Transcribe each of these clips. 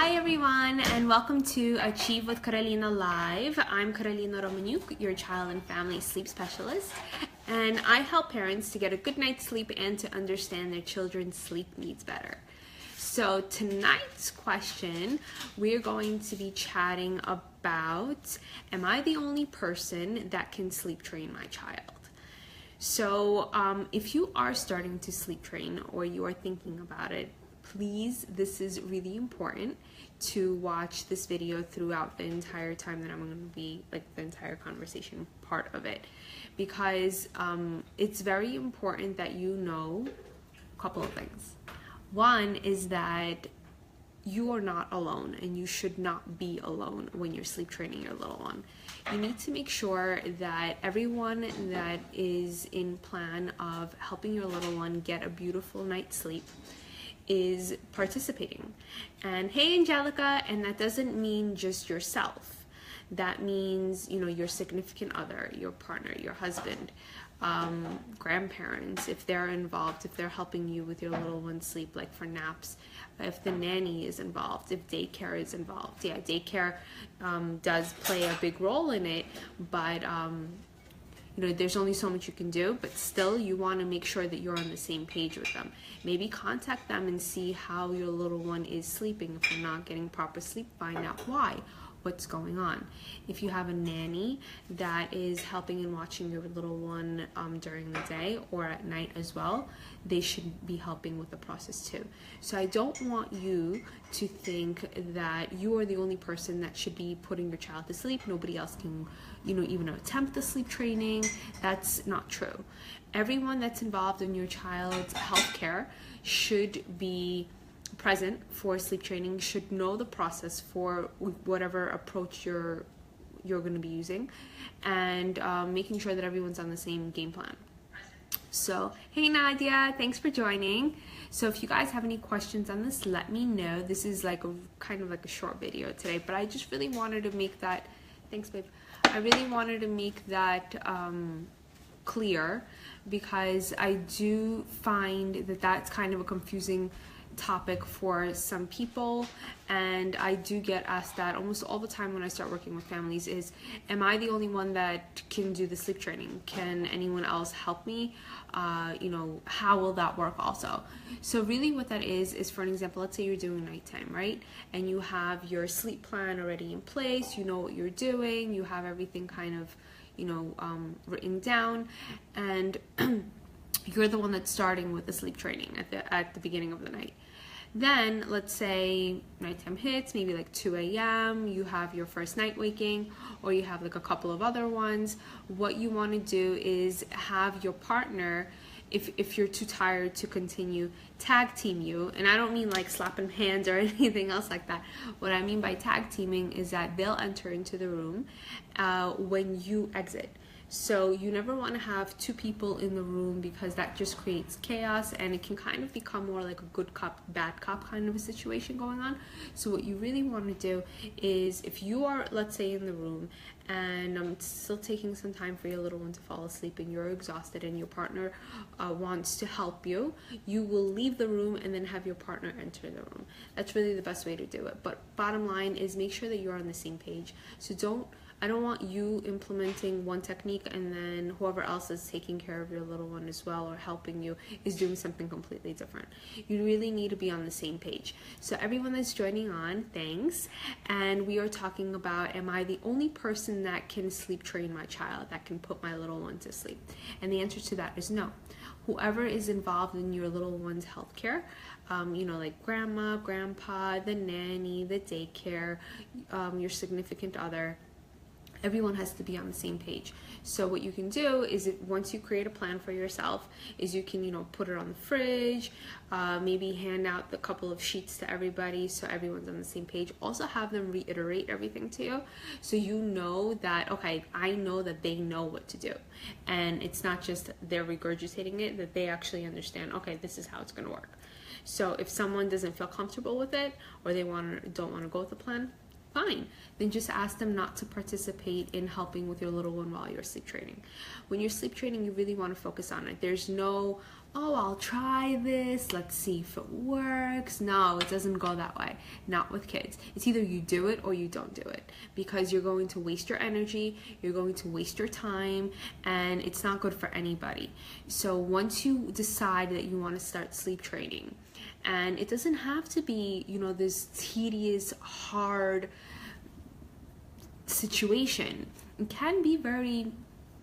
Hi everyone, and welcome to Achieve with Carolina Live. I'm Carolina Romaniuk, your child and family sleep specialist, and I help parents to get a good night's sleep and to understand their children's sleep needs better. So tonight's question, we're going to be chatting about, am I the only person that can sleep train my child? So if you are starting to sleep train or you are thinking about it, please, this is really important to watch this video throughout the entire time that I'm going to be, like, the entire conversation part of it, because it's very important that you know a couple of things. One is that you are not alone, and you should not be alone when you're sleep training your little one. You need to make sure that everyone that is in plan of helping your little one get a beautiful night's sleep is participating. And hey, Angelica, and that doesn't mean just yourself. That means, you know, your significant other, your partner, your husband, grandparents, if they're involved, if they're helping you with your little one's sleep, like for naps, if the nanny is involved, if daycare is involved. Yeah, daycare does play a big role in it, but you know, there's only so much you can do, but still you want to make sure that you're on the same page with them. Maybe contact them and see how your little one is sleeping. If they're not getting proper sleep, find out why. What's going on. If you have a nanny that is helping and watching your little one during the day or at night as well, they should be helping with the process too. So I don't want you to think that you are the only person that should be putting your child to sleep. Nobody else can, you know, even attempt the sleep training. That's not true. Everyone that's involved in your child's health care should be present for sleep training, should know the process for whatever approach you're going to be using, and making sure that everyone's on the same game plan. So hey Nadia, thanks for joining. So if you guys have any questions on this, let me know. This is like a kind of like a short video today, but I just really wanted to make that, thanks babe, I really wanted to make that clear, because I do find that that's kind of a confusing topic for some people, and I do get asked that almost all the time when I start working with families is, am I the only one that can do the sleep training? Can anyone else help me? You know, how will that work also? So really what that is for an example, let's say you're doing nighttime, right? And you have your sleep plan already in place, you know what you're doing, you have everything kind of, you know, written down, and you're the one that's starting with the sleep training at the beginning of the night. Then let's say nighttime hits, maybe like 2 a.m. you have your first night waking, or you have like a couple of other ones. What you want to do is have your partner, if you're too tired to continue, tag team you. And I don't mean like slapping hands or anything else like that. What I mean by tag teaming is that they'll enter into the room when you exit. So you never want to have two people in the room, because that just creates chaos, and it can kind of become more like a good cop, bad cop kind of a situation going on. So what you really want to do is, if you are, let's say, in the room and still taking some time for your little one to fall asleep, and you're exhausted and your partner wants to help you, you will leave the room and then have your partner enter the room. That's really the best way to do it. But bottom line is, make sure that you're on the same page. So I don't want you implementing one technique and then whoever else is taking care of your little one as well or helping you is doing something completely different. You really need to be on the same page. So everyone that's joining on, thanks. And we are talking about, am I the only person that can sleep train my child, that can put my little one to sleep? And the answer to that is no. Whoever is involved in your little one's health care, you know, like grandma, grandpa, the nanny, the daycare, your significant other, everyone has to be on the same page. So what you can do is, once you create a plan for yourself, is you can, you know, put it on the fridge, maybe hand out the couple of sheets to everybody so everyone's on the same page. Also have them reiterate everything to you, so you know that, okay, I know that they know what to do, and it's not just they're regurgitating it, that they actually understand, okay, this is how it's going to work. So if someone doesn't feel comfortable with it, or they don't want to go with the plan, fine, then just ask them not to participate in helping with your little one while you're sleep training. When you're sleep training, you really want to focus on it. There's no oh, I'll try this, let's see if it works. No, it doesn't go that way. Not with kids. It's either you do it or you don't do it, because you're going to waste your energy, you're going to waste your time, and it's not good for anybody. So once you decide that you want to start sleep training, and it doesn't have to be, this tedious, hard situation. It can be very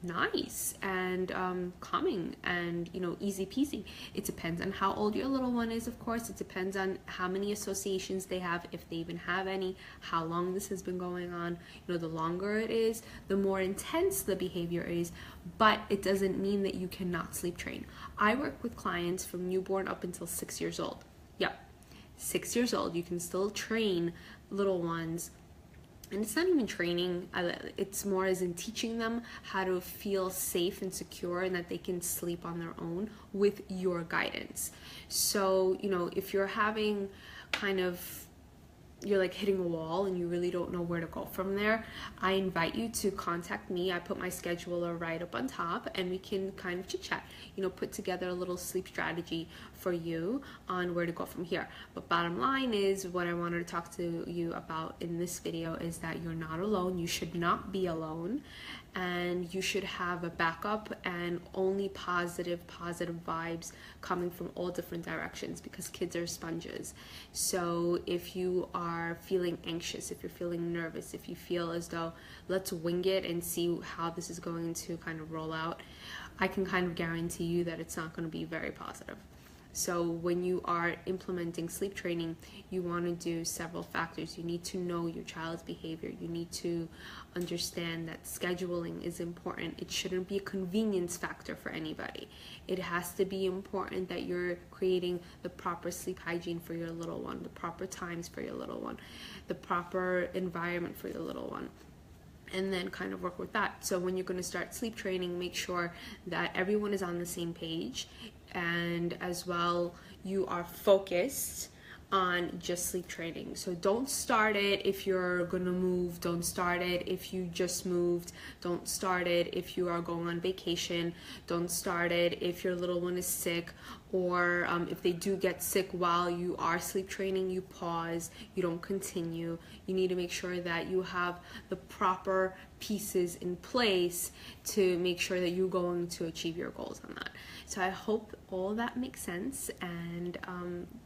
nice and calming and easy peasy. It depends on how old your little one is, of course. It depends on how many associations they have, if they even have any, how long this has been going on. The longer it is, the more intense the behavior is, but it doesn't mean that you cannot sleep train. I work with clients from newborn up until 6 years old. Yep, 6 years old. You can still train little ones. And it's not even training, it's more as in teaching them how to feel safe and secure, and that they can sleep on their own with your guidance. So, if you're having you're like hitting a wall and you really don't know where to go from there, I invite you to contact me. I put my scheduler right up on top, and we can kind of chit chat, put together a little sleep strategy for you on where to go from here. But bottom line is, what I wanted to talk to you about in this video is that you're not alone. You should not be alone, and you should have a backup and only positive vibes coming from all different directions, because kids are sponges. So if you are feeling anxious, if you're feeling nervous, if you feel as though let's wing it and see how this is going to kind of roll out, I can kind of guarantee you that it's not going to be very positive. So when you are implementing sleep training, you want to do several factors. You need to know your child's behavior. You need to understand that scheduling is important. It shouldn't be a convenience factor for anybody. It has to be important that you're creating the proper sleep hygiene for your little one, the proper times for your little one, the proper environment for your little one, and then kind of work with that. So when you're going to start sleep training, make sure that everyone is on the same page, and as well you are focused on just sleep training. So don't start it if you're gonna move, don't start it if you just moved, don't start it if you are going on vacation, don't start it if your little one is sick, or if they do get sick while you are sleep training, you pause, you don't continue. You need to make sure that you have the proper pieces in place to make sure that you're going to achieve your goals on that. So I hope all that makes sense, and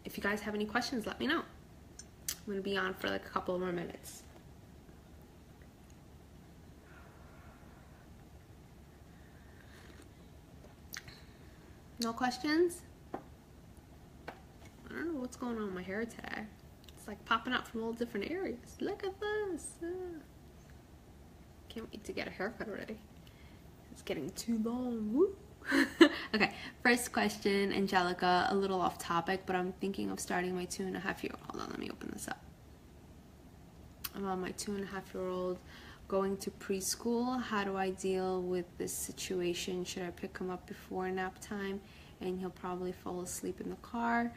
if you guys have any questions, let me know. I'm going to be on for like a couple more minutes. No questions? I don't know what's going on with my hair today. It's like popping out from all different areas. Look at this. Can't wait to get a haircut already. It's getting too long. Woo. Okay, first question, Angelica, a little off topic, but I'm thinking of starting my 2.5-year-old. Hold on, let me open this up. I'm on my 2.5-year-old going to preschool. How do I deal with this situation? Should I pick him up before nap time and he'll probably fall asleep in the car?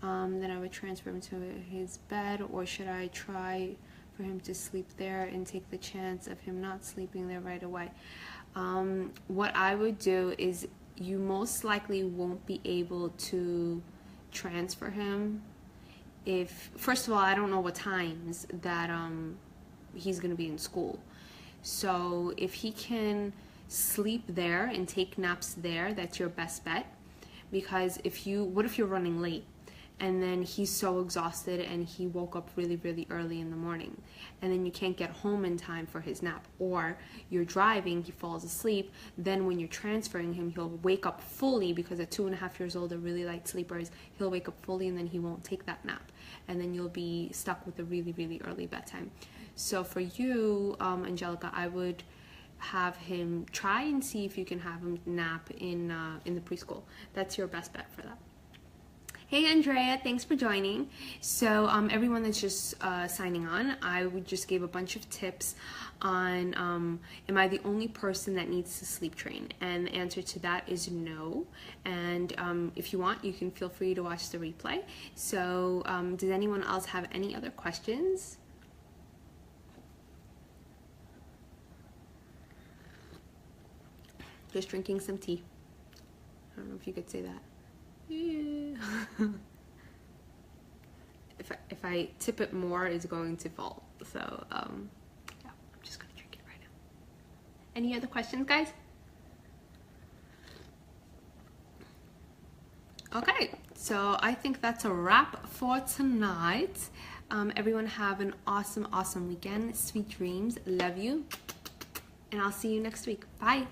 Then I would transfer him to his bed, or should I try for him to sleep there and take the chance of him not sleeping there right away? What I would do is, you most likely won't be able to transfer him if, first of all, I don't know what times that he's going to be in school. So if he can sleep there and take naps there, that's your best bet. Because what if you're running late and then he's so exhausted and he woke up really, really early in the morning, and then you can't get home in time for his nap, or you're driving, he falls asleep, then when you're transferring him, he'll wake up fully, because at 2.5 years old, they're really light sleepers. He'll wake up fully and then he won't take that nap, and then you'll be stuck with a really, really early bedtime. So for you, Angelica, I would have him try and see if you can have him nap in the preschool. That's your best bet for that. Hey Andrea, thanks for joining. So everyone that's just signing on, I would just gave a bunch of tips on am I the only person that needs to sleep train? And the answer to that is no. And if you want, you can feel free to watch the replay. So does anyone else have any other questions? Just drinking some tea. I don't know if you could say that. Yeah. if I tip it more, it's going to fall. So yeah, I'm just gonna drink it right now. Any other questions, guys? Okay, so I think that's a wrap for tonight. Everyone have an awesome weekend. Sweet dreams. Love you. And I'll see you next week. Bye.